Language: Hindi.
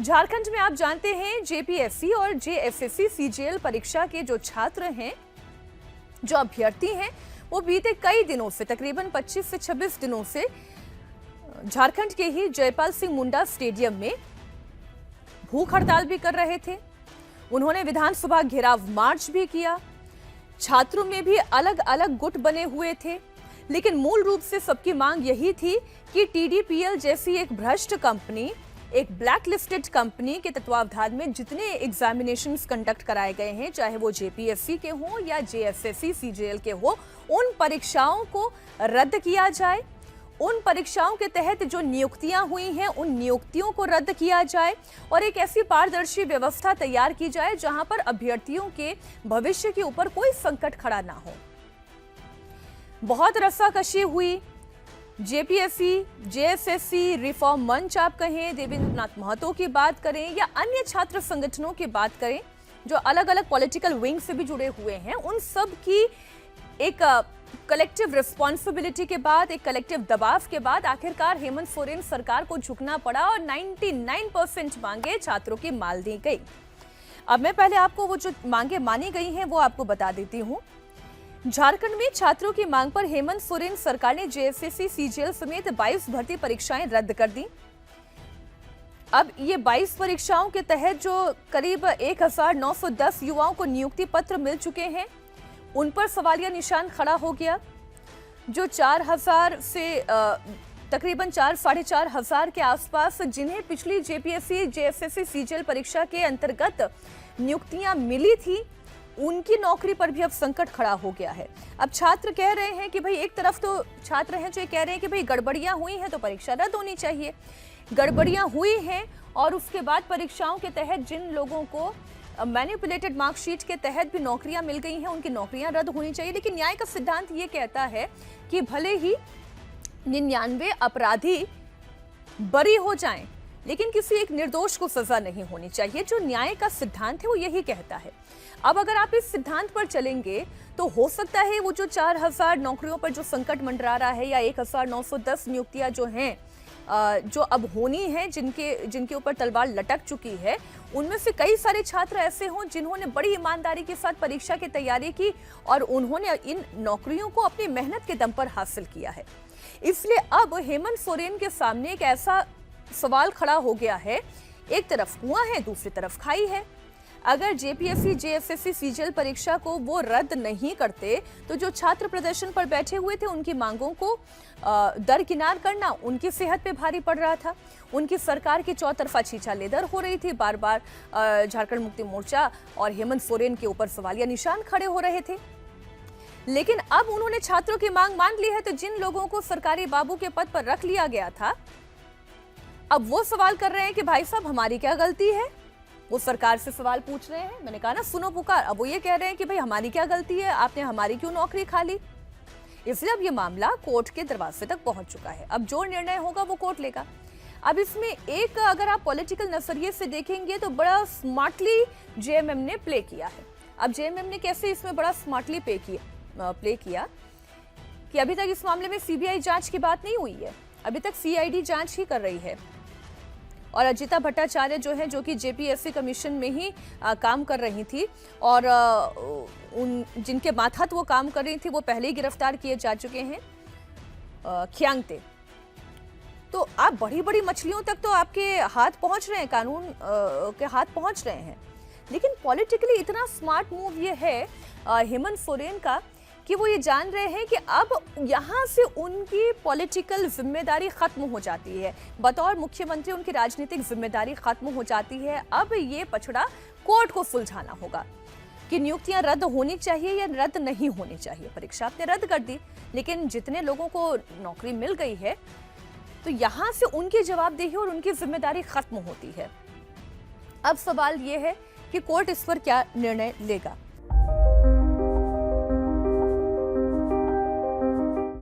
झारखंड में आप जानते हैं जेपीएससी और जेएसएससी सीजीएल परीक्षा के जो छात्र हैं, जो अभ्यर्थी हैं, वो बीते कई दिनों से तकरीबन 25 से 26 दिनों से झारखंड के ही जयपाल सिंह मुंडा स्टेडियम में भूख हड़ताल भी कर रहे थे। उन्होंने विधानसभा घेराव मार्च भी किया। छात्रों में भी अलग अलग गुट बने हुए थे, लेकिन मूल रूप से सबकी मांग यही थी कि टीडीपीएल जैसी एक भ्रष्ट कंपनी, एक ब्लैक लिस्टेड कंपनी के तत्वावधान में जितने एग्जामिनेशंस कंडक्ट कराए गए हैं, चाहे वो जेपीएससी के हों या जेएसएससी सीजीएल के हो, उन परीक्षाओं को रद्द किया जाए। उन परीक्षाओं के तहत जो नियुक्तियां हुई हैं, उन नियुक्तियों को रद्द किया जाए और एक ऐसी पारदर्शी व्यवस्था तैयार की जाए जहां पर अभ्यर्थियों के भविष्य के ऊपर कोई संकट खड़ा ना हो। बहुत रस्साकशी हुई। जेपीएससी, जेएसएससी, रिफॉर्म मंच आप कहें, देवेंद्रनाथ महतो की बात करें या अन्य छात्र संगठनों की बात करें जो अलग अलग पॉलिटिकल विंग से भी जुड़े हुए हैं, उन सब की एक कलेक्टिव रिस्पॉन्सिबिलिटी के बाद, एक कलेक्टिव दबाव के बाद आखिरकार हेमंत सोरेन सरकार को झुकना पड़ा और 99% मांगे छात्रों की मान दी गई। अब मैं पहले आपको वो जो मांगे मानी गई हैं वो आपको बता देती हूँ। झारखंड में छात्रों की मांग पर हेमंत सोरेन सरकार ने जेएसएससी सीजीएल समेत 22 भर्ती परीक्षाएं रद्द कर दी। अब ये 22 परीक्षाओं के तहत जो करीब 1910 युवाओं को नियुक्ति पत्र मिल चुके हैं, उन पर सवालिया निशान खड़ा हो गया। जो 4000 से तकरीबन 4,500 के आसपास जिन्हें पिछली जेपीएससी, जेएसएससी सीजीएल परीक्षा के अंतर्गत नियुक्तियां मिली थी, उनकी नौकरी पर भी अब संकट खड़ा हो गया है। अब छात्र कह रहे हैं कि भाई, एक तरफ तो छात्र हैं जो ये कह रहे हैं कि भाई गड़बड़ियां हुई हैं तो परीक्षा रद्द होनी चाहिए। गड़बड़ियां हुई हैं और उसके बाद परीक्षाओं के तहत जिन लोगों को मैनिपुलेटेड मार्कशीट के तहत भी नौकरियां मिल गई हैं, उनकी नौकरियां रद्द होनी चाहिए। लेकिन न्याय का सिद्धांत ये कहता है कि भले ही 99 अपराधी बरी हो जाएं, लेकिन किसी एक निर्दोष को सजा नहीं होनी चाहिए। जो न्याय का सिद्धांत है वो यही कहता है। अब अगर आप इस सिद्धांत पर चलेंगे तो हो सकता है वो जो 4000 नौकरियों पर जो संकट मंडरा रहा है या 1910 नियुक्तियां जो हैं, जो अब होनी है, जिनके ऊपर तलवार लटक चुकी है, उनमें से कई सारे छात्र ऐसे हों जिन्होंने बड़ी ईमानदारी के साथ परीक्षा की तैयारी की और उन्होंने इन नौकरियों को अपनी मेहनत के दम पर हासिल किया है। इसलिए अब हेमंत सोरेन के सामने एक ऐसा सवाल खड़ा हो गया है, एक तरफ कुआं है, दूसरी तरफ खाई है। अगर जेपीएससी, जेएसएससी सीजीएल परीक्षा को वो रद्द नहीं करते तो जो छात्र प्रदर्शन पर बैठे हुए थे, उनकी मांगों को दरकिनार करना उनकी सेहत पे भारी पड़ रहा था। उनकी सरकार की चौतरफा छीछा-लेदर हो रही थी। बार बार झारखंड मुक्ति मोर्चा और हेमंत सोरेन के ऊपर सवालिया निशान खड़े हो रहे थे। लेकिन अब उन्होंने छात्रों की मांग मान ली है, तो जिन लोगों को सरकारी बाबू के पद पर रख लिया गया था, अब वो सवाल कर रहे हैं कि भाई साहब, हमारी क्या गलती है। वो सरकार से सवाल पूछ रहे हैं। मैंने कहा ना, सुनो पुकार। अब वो ये कह रहे हैं कि भाई हमारी क्या गलती है, आपने हमारी क्यों नौकरी खा ली। इसलिए अब ये मामला कोर्ट के दरवाजे तक पहुंच चुका है। अब जो निर्णय होगा वो कोर्ट लेगा। अब इसमें एक, अगर आप पॉलिटिकल नजरिए से देखेंगे तो बड़ा स्मार्टली जेएमएम ने प्ले किया है। अब जेएमएम ने कैसे इसमें बड़ा स्मार्टली प्ले किया कि अभी तक इस मामले में सीबीआई जांच की बात नहीं हुई है, अभी तक सीआईडी जांच ही कर रही है। और अजिता भट्टाचार्य जो है, जो कि जेपीएससी कमीशन में ही काम कर रही थी और जिनके मातहत वो काम कर रही थी, वो पहले ही गिरफ्तार किए जा चुके हैं, खियांगते। तो आप बड़ी बड़ी मछलियों तक तो आपके हाथ पहुंच रहे हैं, कानून के हाथ पहुंच रहे हैं। लेकिन पॉलिटिकली इतना स्मार्ट मूव ये है हेमंत सोरेन का कि वो ये जान रहे हैं कि अब यहाँ से उनकी पॉलिटिकल जिम्मेदारी खत्म हो जाती है। बतौर मुख्यमंत्री उनकी राजनीतिक जिम्मेदारी खत्म हो जाती है। अब ये पछड़ा कोर्ट को सुलझाना होगा कि नियुक्तियां रद्द होनी चाहिए या रद्द नहीं होनी चाहिए। परीक्षा आपने रद्द कर दी, लेकिन जितने लोगों को नौकरी मिल गई है, तो यहाँ से उनकी जवाबदेही और उनकी जिम्मेदारी खत्म होती है। अब सवाल ये है कि कोर्ट इस पर क्या निर्णय लेगा।